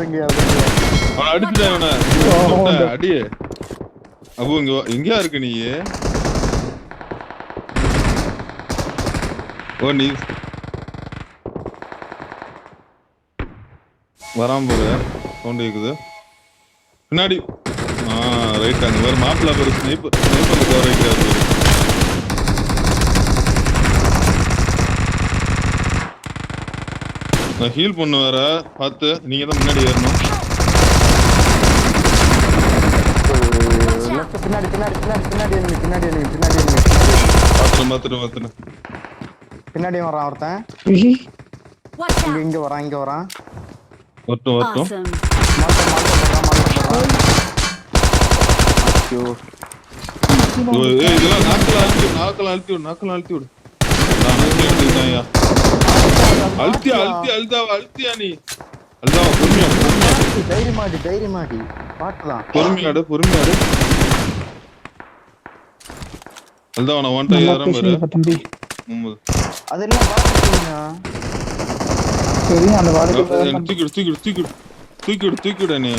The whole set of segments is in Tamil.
அவனை அடிச்சுட்டேன் அவனை அடி. அப்போ எங்கயா இருக்கு நீ? ஓ நீ வராம போற சவுண்ட் கேக்குது பின்னாடி. ரைட் அங்க வேற மாப்பிள்ள பேரு ஸ்னைப்பர்ல கவர் ஆயிட்டாரு. நான் ஹீல் பண்ண வேற பார்த்து நீங்க தான் முன்னாடி ஏறணும். பின்னாடி பின்னாடி வரான் ஒருத்தன். இங்க வரான் வரட்டும். இதெல்லாம் நாக்கெல்லாம் அழுத்தி விடு. அழுத்தியா நீ? அழுதாவா தைரியமாடி பாக்கலாம். பொறுமையாடு அழுதாவா. நான் ஒன்ட்டா ஏறாம பாரு. அதெல்லாம் பாத்துட்டீங்க. சரி அந்த வாடகை தூக்கிடு நீ.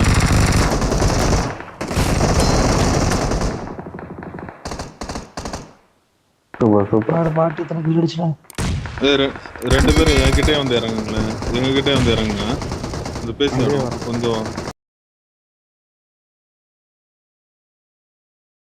சூப்பர் பாட்டி தனக்கு பிடிச்சா. ரெண்டு பேரும் என்கிட்டே வந்து இறங்குங்களேன். எங்ககிட்டே வந்து இறங்குங்க. இந்த பேசி கொஞ்சம்